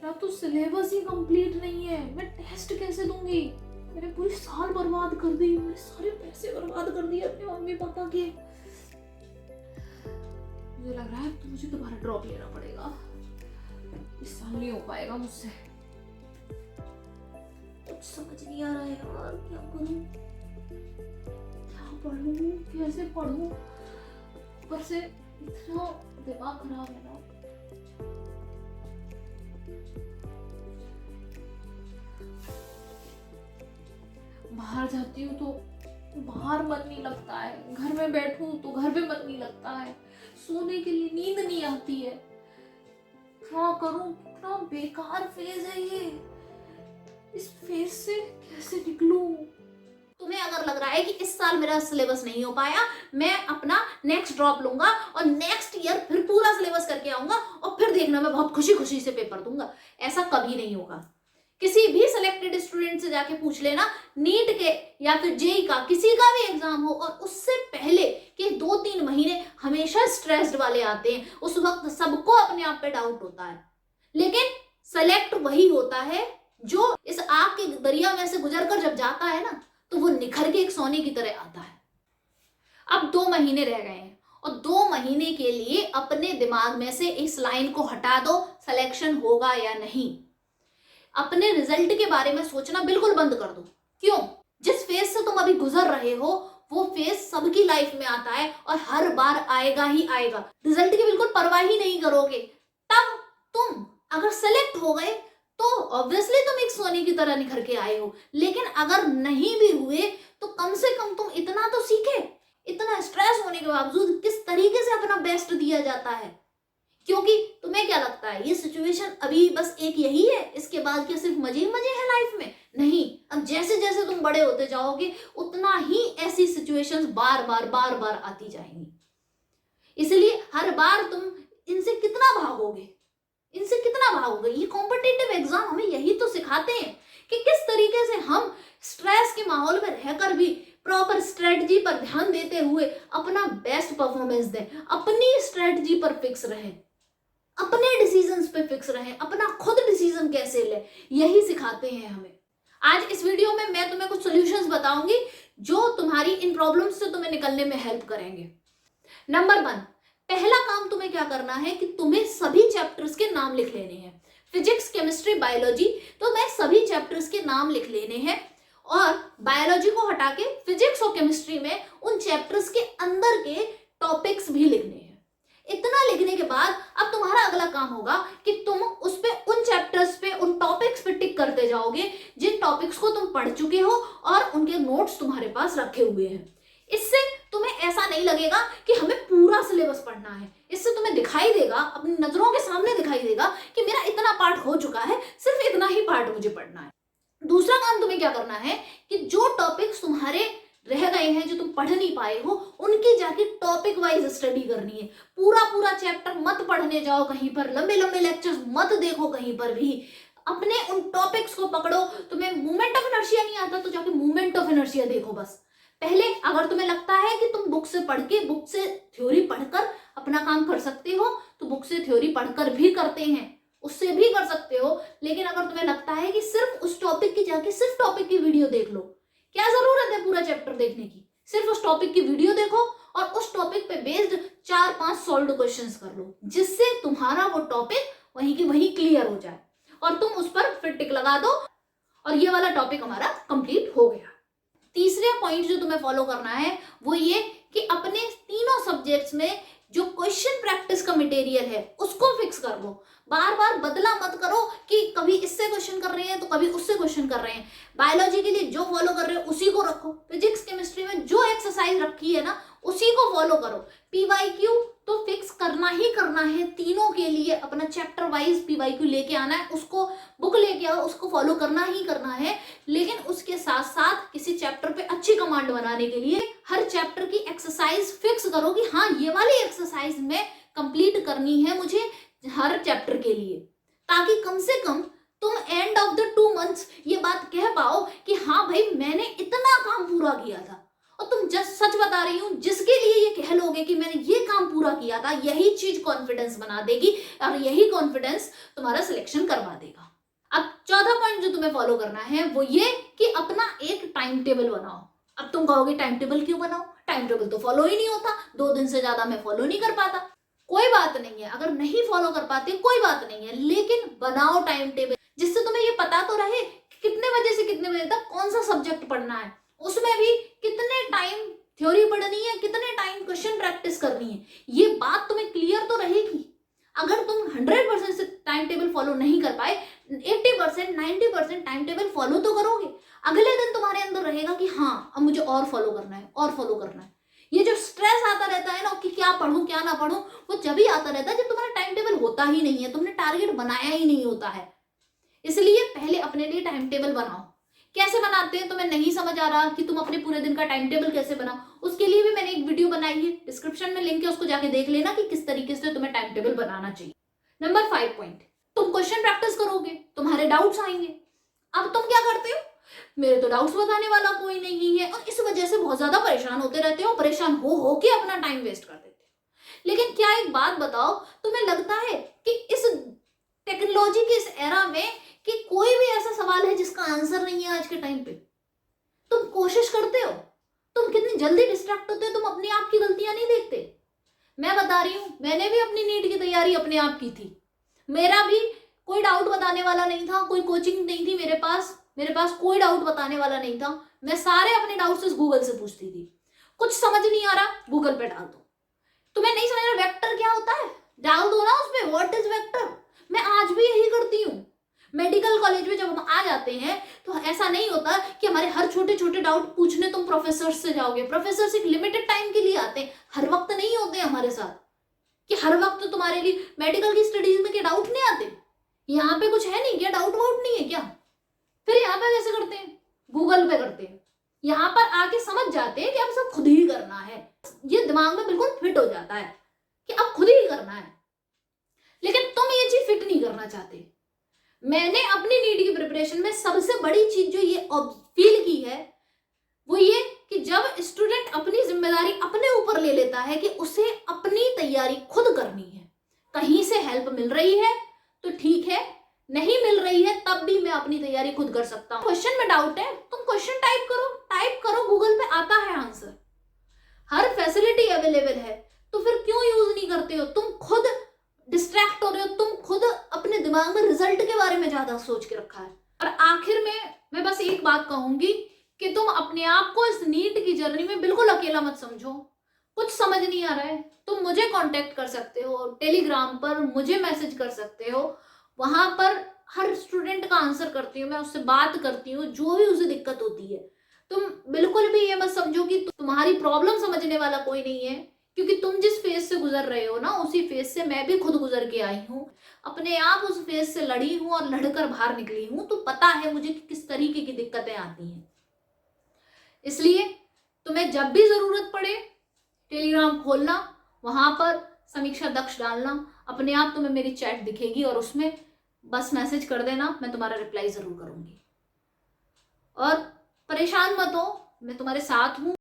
मेरा तो सिलेबस ही कंप्लीट नहीं है, मैं टेस्ट कैसे दूंगी? मैंने पूरी साल बर्बाद कर दी, मेरे सारे पैसे बर्बाद कर दिए अपने मम्मी पापा के। मुझे लग रहा है तो मुझे दोबारा ड्रॉप लेना पड़ेगा, इस साल नहीं हो पाएगा मुझसे। कुछ समझ नहीं आ रहा है यार, क्या करूं, क्या पढ़ूं, कैसे पढ़ूं? ऊपर से इतना दिमाग खराब है ना। बाहर जाती हूँ तो बाहर मन नहीं लगता है, घर में बैठूं तो घर पे मन नहीं लगता है, सोने के लिए नींद नहीं आती है। क्या करूं, कितना बेकार फेज है ये, इस फेज से कैसे निकलूं? तुम्हें अगर लग रहा है कि इस साल मेरा सिलेबस नहीं हो पाया, मैं अपना नेक्स्ट ड्रॉप लूंगा और नेक्स्ट ईयर फिर पूरा सिलेबस करके आऊंगा और फिर देखना मैं बहुत खुशी खुशी से पेपर दूंगा, ऐसा कभी नहीं होगा। किसी भी सिलेक्टेड स्टूडेंट से जाके पूछ लेना, नीट के या फिर जेई का किसी का भी एग्जाम हो और उससे पहले के 2-3 महीने हमेशा स्ट्रेस्ड वाले आते हैं। उस वक्त सबको अपने आप पे डाउट होता है, लेकिन सेलेक्ट वही होता है जो इस आग के दरिया में से गुजर कर जब जाता है ना, तो वो निखर के एक सोने की तरह आता है। अब 2 महीने रह गए हैं और 2 महीने के लिए अपने दिमाग में से इस लाइन को हटा दो, सिलेक्शन होगा या नहीं। अपने रिजल्ट के बारे में सोचना बिल्कुल बंद कर दो। क्यों? जिस फेज से तुम अभी गुजर रहे हो वो फेज सबकी लाइफ में आता है और हर बार आएगा ही आएगा। रिजल्ट की बिल्कुल परवाह ही नहीं करोगे। तब तुम अगर सेलेक्ट हो गए तो ऑब्वियसली तुम एक सोने की तरह निखर के आए हो, लेकिन अगर नहीं भी हुए तो कम से कम तुम इतना तो सीखे। इतना स्ट्रेस होने के बावजूद किस तरीके से अपना बेस्ट दिया जाता है, क्योंकि तुम्हें क्या लगता है ये सिचुएशन अभी बस एक यही है, इसके बाद क्या सिर्फ मजे ही मजे हैं लाइफ में? नहीं, अब जैसे जैसे तुम बड़े होते जाओगे उतना ही ऐसी सिचुएशंस बार बार आती जाएंगी। इसलिए हर बार तुम इनसे कितना भागोगे, इनसे कितना भागोगे? ये कॉम्पिटिटिव एग्जाम हमें यही तो सिखाते हैं कि किस तरीके से हम स्ट्रेस के माहौल में रहकर भी प्रॉपर स्ट्रेटजी पर ध्यान देते हुए अपना बेस्ट परफॉर्मेंस दें, अपनी स्ट्रेटजी पर फिक्स रहें, अपने डिसीजंस पे फिक्स रहें, अपना खुद डिसीजन कैसे ले, यही सिखाते हैं हमें। आज इस वीडियो में मैं तुम्हें कुछ सॉल्यूशंस बताऊंगी जो तुम्हारी इन प्रॉब्लम्स से तुम्हें निकलने में हेल्प करेंगे। नंबर 1, पहला काम तुम्हें क्या करना है कि तुम्हें सभी चैप्टर्स के नाम लिख लेने हैं। फिजिक्स, केमिस्ट्री, बायोलॉजी, तो मैं सभी चैप्टर्स के नाम लिख लेने हैं और बायोलॉजी को हटा के फिजिक्स और केमिस्ट्री में उन चैप्टर्स के अंदर के टॉपिक्स भी लिखने हैं। इतना लिखने के बाद अब तुम्हारा अगला काम होगा कि तुम उस पे उन चैप्टर्स पे उन टॉपिक्स पे टिक करते जाओगे जिन टॉपिक्स को तुम पढ़ चुके हो और उनके नोट्स तुम्हारे पास रखे हुए हैं। इससे तुम्हें ऐसा नहीं लगेगा कि हमें पूरा सिलेबस पढ़ना है, इससे तुम्हें दिखाई देगा, अपनी नजरों के सामने दिखाई देगा कि मेरा इतना पार्ट हो चुका है, सिर्फ इतना ही पार्ट मुझे पढ़ना है। दूसरा काम तुम्हें क्या करना है कि जो टॉपिक्स तुम्हारे रह गए हैं, जो तुम पढ़ नहीं पाए हो, उनकी जाके टॉपिक वाइज स्टडी करनी है। पूरा चैप्टर मत पढ़ने जाओ कहीं पर, लंबे लंबे लेक्चर्स मत देखो कहीं पर भी, अपने उन टॉपिक्स को पकड़ो। तुम्हें मूवमेंट ऑफ इनर्शिया नहीं आता तो जाके मूवमेंट ऑफ इनर्शिया देखो। बस पहले अगर तुम्हें लगता है कि तुम बुक से पढ़ के, बुक से थ्योरी पढ़कर अपना काम कर सकते हो तो बुक से थ्योरी पढ़कर भी करते हैं, उससे भी कर सकते हो। लेकिन अगर तुम्हें लगता है कि सिर्फ उस टॉपिक की जाके सिर्फ टॉपिक की वीडियो देख लो, क्या जरूरत है पूरा चैप्टर देखने की? सिर्फ उस टॉपिक की वीडियो देखो और उस टॉपिक पे बेस्ड 4-5 सॉल्व्ड क्वेश्चंस कर लो, जिससे तुम्हारा वो टॉपिक वहीं की वहीं क्लियर हो जाए और तुम उस पर फिर टिक लगा दो और ये वाला टॉपिक हमारा कंप्लीट हो गया। तीसरा पॉइंट जो तुम्हें फॉलो करना है वो ये कि अपने तीनों सब्जेक्ट्स में जो क्वेश्चन प्रैक्टिस का मटेरियल है उसको फिक्स कर लो। बार बार बदला मत करो कि कभी इससे क्वेश्चन कर रहे हैं तो कभी उससे क्वेश्चन कर रहे हैं। बायोलॉजी के लिए जो फॉलो कर रहे हो उसी को रखो, फिजिक्स केमिस्ट्री में जो एक्सरसाइज रखी है ना उसी को फॉलो करो। पीवाईक्यू तो फिक्स करना ही करना है, तीनों के लिए अपना चैप्टर वाइज पीवाईक्यू लेके आना है, उसको बुक लेके आओ, उसको फॉलो करना ही करना है। लेकिन उसके साथ साथ किसी चैप्टर पे अच्छी कमांड बनाने के लिए हर चैप्टर की एक्सरसाइज फिक्स करो कि हाँ ये वाली एक्सरसाइज में कंप्लीट करनी है मुझे हर चैप्टर के लिए, ताकि कम से कम तुम एंड ऑफ द 2 मंथ्स ये बात कह पाओ कि हाँ भाई मैंने इतना काम पूरा किया था और तुम जस्ट सच बता रही हूँ, जिसके लिए ये कह लोगे कि मैंने ये काम पूरा किया था, यही चीज कॉन्फिडेंस बना देगी और यही कॉन्फिडेंस तुम्हारा सिलेक्शन करवा देगा। अब चौथा पॉइंट जो तुम्हें फॉलो करना है वो ये कि अपना एक टाइम टेबल बनाओ। अब तुम कहोगे टाइम टेबल क्यों बनाओ, टाइम टेबल तो फॉलो ही नहीं होता, 2 दिन से ज्यादा मैं फॉलो नहीं कर पाता। कोई बात नहीं है, अगर नहीं फॉलो कर पाते कोई बात नहीं है, लेकिन बनाओ टाइम टेबल, जिससे तुम्हें ये पता तो रहे कितने बजे से कितने बजे तक कौन सा सब्जेक्ट पढ़ना है, उसमें भी कितने टाइम थ्योरी पढ़नी है, कितने टाइम क्वेश्चन प्रैक्टिस करनी है, ये बात तुम्हें क्लियर तो रहेगी। अगर तुम 100% से टाइम टेबल फॉलो नहीं कर पाए, 80% 90% टाइम टेबल फॉलो तो करोगे, अगले दिन तुम्हारे अंदर रहेगा कि हाँ अब मुझे और फॉलो करना है और फॉलो करना है। ये जो स्ट्रेस आता रहता है ना कि क्या पढूं क्या ना पढूं, वो जब ही आता रहता है जब तुम्हारा टाइम टेबल होता ही नहीं है, तुमने टारगेट बनाया ही नहीं होता है। इसलिए पहले अपने लिए टाइम टेबल बनाओ। कैसे बनाते हैं तुम्हें नहीं समझ आ रहा कि तुम अपने पूरे दिन का टाइम टेबल कैसे बनाओ, उसके लिए भी मैंने एक वीडियो बनाई है, डिस्क्रिप्शन में लिंक है, उसको जाके देख लेना कि किस तरीके से तुम्हें टाइम टेबल बनाना चाहिए। नंबर 5 पॉइंट, तुम क्वेश्चन प्रैक्टिस करोगे, तुम्हारे डाउट्स आएंगे। अब तुम क्या करते हो, मेरे तो डाउट्स बताने वाला कोई नहीं है, और इस वजह से बहुत ज्यादा परेशान होते रहते हो, परेशान हो के अपना टाइम वेस्ट कर देते हो। लेकिन क्या एक बात बताओ, तुम्हें लगता है कि इस टेक्नोलॉजी के इस एरा में कि कोई भी ऐसा सवाल है जिसका आंसर नहीं है आज के टाइम पे? तुम कोशिश करते हो, तुम कितनी जल्दी डिस्ट्रैक्ट होते हो, तुम अपने आप की गलतियां नहीं देखते। मैं बता रही हूं, मैंने भी अपनी नीट की तैयारी अपने आप की थी, मेरा भी कोई डाउट बताने वाला नहीं था, कोई कोचिंग नहीं थी मेरे पास कोई डाउट बताने वाला नहीं था। मैं सारे अपने डाउट्स गूगल से पूछती थी, कुछ समझ नहीं आ रहा गूगल पे डाल दो, तुम्हें नहीं समझ रहा वेक्टर क्या होता है, डाल दो ना उस पे व्हाट इज वेक्टर। मैं आज भी यही करती हूँ। मेडिकल कॉलेज में जब हम आ जाते हैं तो ऐसा नहीं होता कि हमारे हर छोटे छोटे डाउट पूछने तुम प्रोफेसर से जाओगे, प्रोफेसर एक लिमिटेड टाइम के लिए आते हैं, हर वक्त नहीं होते हमारे साथ कि हर वक्त तुम्हारे लिए मेडिकल की स्टडीज में क्या डाउट नहीं आते, यहाँ पे कुछ है नहीं क्या, डाउट वाउट नहीं है क्या? फिर यहाँ पे कैसे करते हैं, गूगल पे करते हैं, यहाँ पर आके समझ जाते हैं कि अब सब खुद ही करना है, ये दिमाग में बिल्कुल फिट हो जाता है कि अब खुद ही करना है। लेकिन तुम ये चीज फिट नहीं करना चाहते। मैंने अपनी नीट की प्रिपरेशन में सबसे बड़ी चीज जो ये फील की है वो ये कि जब स्टूडेंट अपनी जिम्मेदारी अपने ऊपर ले लेता है कि उसे अपनी तैयारी खुद करनी है, कहीं से हेल्प मिल रही है तो ठीक है, नहीं मिल रही है तब भी मैं अपनी तैयारी खुद कर सकता हूँ। क्वेश्चन में डाउट है, तुम क्वेश्चन टाइप करो गूगल पे आता है आंसर, हर फैसिलिटी अवेलेबल है, तो फिर क्यों यूज नहीं करते हो? तुम खुद डिस्ट्रैक्ट हो रहे हो, तुम खुद अपने दिमाग में रिजल्ट के बारे में ज्यादा सोच के रखा है। और आखिर में मैं बस एक बात कहूंगी कि तुम अपने आप को इस नीट की जर्नी में बिल्कुल अकेला मत समझो। कुछ समझ नहीं आ रहा है, तुम मुझे कांटेक्ट कर सकते हो, टेलीग्राम पर मुझे मैसेज कर सकते हो, वहां पर हर स्टूडेंट का आंसर करती हूँ, मैं उससे बात करती हूँ, जो भी उसे दिक्कत होती है। तुम बिल्कुल भी ये मत समझो कि तुम्हारी प्रॉब्लम समझने वाला कोई नहीं है, क्योंकि तुम जिस फेज से गुजर रहे हो ना, उसी फेज से मैं भी खुद गुजर के आई हूँ, अपने आप उस फेज से लड़ी हूँ और लड़कर बाहर निकली हूँ, तो पता है मुझे कि किस तरीके की दिक्कतें आती हैं। इसलिए तुम्हें जब भी जरूरत पड़े टेलीग्राम खोलना, वहां पर समीक्षा दक्ष डालना, अपने आप तुम्हें मेरी चैट दिखेगी और उसमें बस मैसेज कर देना, मैं तुम्हारा रिप्लाई जरूर करूंगी। और परेशान मत हो, मैं तुम्हारे साथ हूँ।